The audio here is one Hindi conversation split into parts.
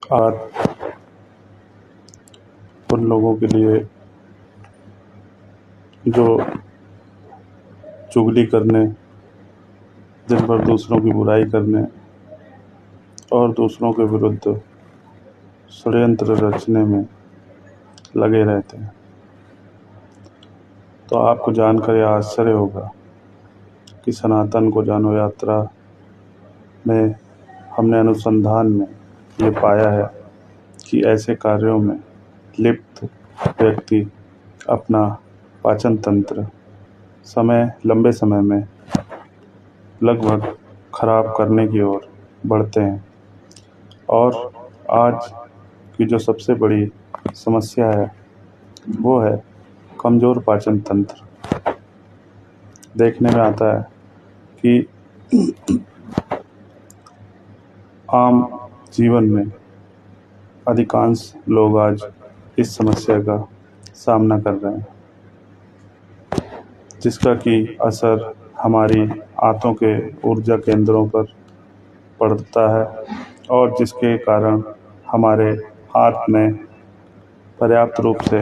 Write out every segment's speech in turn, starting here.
आज उन लोगों के लिए जो चुगली करने, दिन भर दूसरों की बुराई करने और दूसरों के विरुद्ध षड्यंत्र रचने में लगे रहते हैं। तो आपको जानकर यह आश्चर्य होगा कि सनातन को जानो यात्रा में हमने अनुसंधान में ये पाया है कि ऐसे कार्यों में लिप्त व्यक्ति अपना पाचन तंत्र लंबे समय में लगभग खराब करने की ओर बढ़ते हैं। और आज की जो सबसे बड़ी समस्या है वो है कमज़ोर पाचन तंत्र। देखने में आता है कि आम जीवन में अधिकांश लोग आज इस समस्या का सामना कर रहे हैं, जिसका कि असर हमारी आंतों के ऊर्जा केंद्रों पर पड़ता है और जिसके कारण हमारे हाथ में पर्याप्त रूप से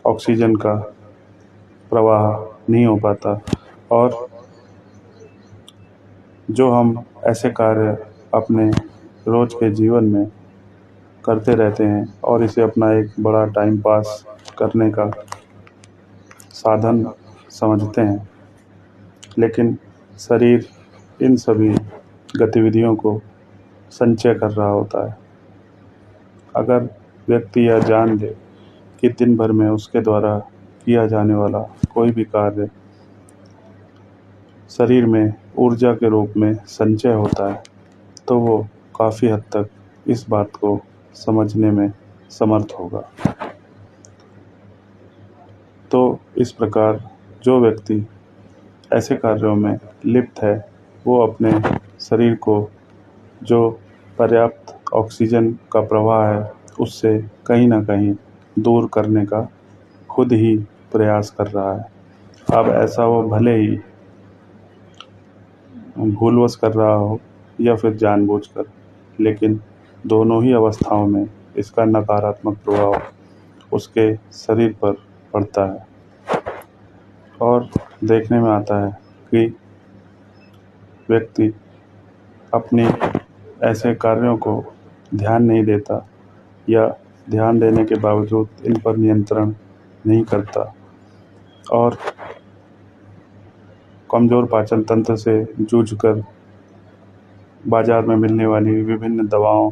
ऑक्सीजन का प्रवाह नहीं हो पाता और जो हम ऐसे कार्य अपने रोज के जीवन में करते रहते हैं और इसे अपना एक बड़ा टाइम पास करने का साधन समझते हैं, लेकिन शरीर इन सभी गतिविधियों को संचय कर रहा होता है। अगर व्यक्ति यह जान ले कि दिन भर में उसके द्वारा किया जाने वाला कोई भी कार्य शरीर में ऊर्जा के रूप में संचय होता है, तो वो काफ़ी हद तक इस बात को समझने में समर्थ होगा। तो इस प्रकार जो व्यक्ति ऐसे कार्यों में लिप्त है वो अपने शरीर को जो पर्याप्त ऑक्सीजन का प्रवाह है उससे कहीं ना कहीं दूर करने का खुद ही प्रयास कर रहा है। अब ऐसा वो भले ही भूलवश कर रहा हो या फिर जानबूझकर, लेकिन दोनों ही अवस्थाओं में इसका नकारात्मक प्रभाव उसके शरीर पर पड़ता है। और देखने में आता है कि व्यक्ति अपने ऐसे कार्यों को ध्यान नहीं देता या ध्यान देने के बावजूद इन पर नियंत्रण नहीं करता और कमज़ोर पाचन तंत्र से जूझकर बाज़ार में मिलने वाली विभिन्न दवाओं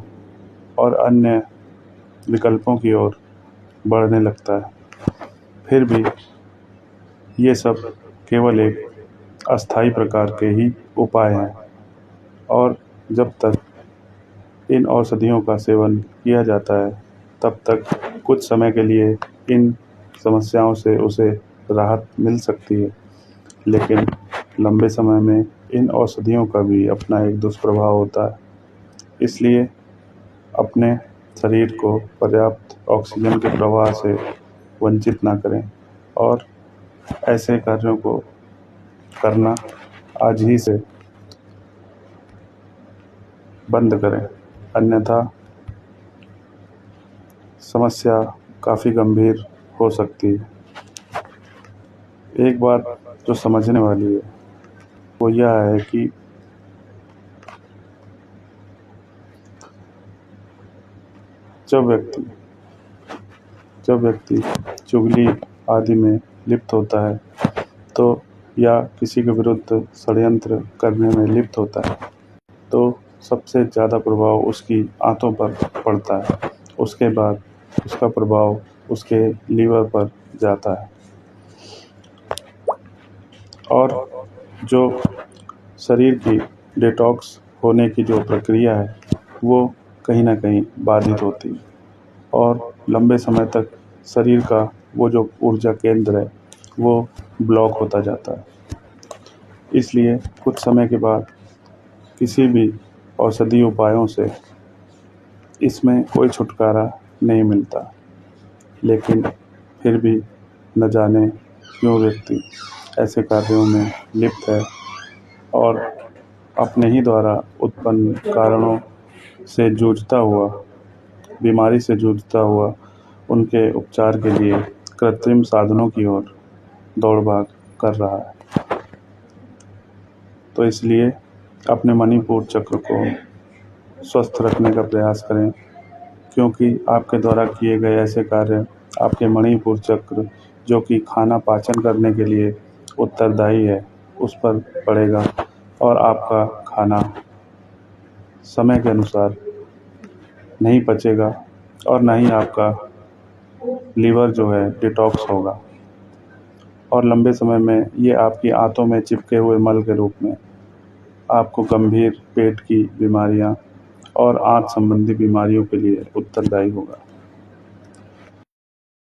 और अन्य विकल्पों की ओर बढ़ने लगता है। फिर भी ये सब केवल एक अस्थायी प्रकार के ही उपाय हैं और जब तक इन औषधियों का सेवन किया जाता है तब तक कुछ समय के लिए इन समस्याओं से उसे राहत मिल सकती है, लेकिन लंबे समय में इन औषधियों का भी अपना एक दुष्प्रभाव होता है। इसलिए अपने शरीर को पर्याप्त ऑक्सीजन के प्रवाह से वंचित ना करें और ऐसे कार्यों को करना आज ही से बंद करें, अन्यथा समस्या काफ़ी गंभीर हो सकती है। एक बात जो समझने वाली है वो यह है कि जब व्यक्ति चुगली आदि में लिप्त होता है तो या किसी के विरुद्ध षड्यंत्र करने में लिप्त होता है तो सबसे ज़्यादा प्रभाव उसकी आंतों पर पड़ता है। उसके बाद उसका प्रभाव उसके लीवर पर जाता है और जो शरीर की डिटॉक्स होने की जो प्रक्रिया है वो कहीं ना कहीं बाधित होती है और लंबे समय तक शरीर का वो जो ऊर्जा केंद्र है वो ब्लॉक होता जाता है। इसलिए कुछ समय के बाद किसी भी औषधि उपायों से इसमें कोई छुटकारा नहीं मिलता, लेकिन फिर भी न जाने क्यों व्यक्ति ऐसे कार्यों में लिप्त है और अपने ही द्वारा उत्पन्न कारणों से जूझता हुआ बीमारी से जूझता हुआ उनके उपचार के लिए कृत्रिम साधनों की ओर दौड़-भाग कर रहा है। तो इसलिए अपने मणिपुर चक्र को स्वस्थ रखने का प्रयास करें, क्योंकि आपके द्वारा किए गए ऐसे कार्य आपके मणिपुर चक्र, जो कि खाना पाचन करने के लिए उत्तरदायी है, उस पर पड़ेगा और आपका खाना समय के अनुसार नहीं पचेगा और ना ही आपका लीवर जो है डिटॉक्स होगा और लंबे समय में ये आपकी आंतों में चिपके हुए मल के रूप में आपको गंभीर पेट की बीमारियां और आंत संबंधी बीमारियों के लिए उत्तरदायी होगा।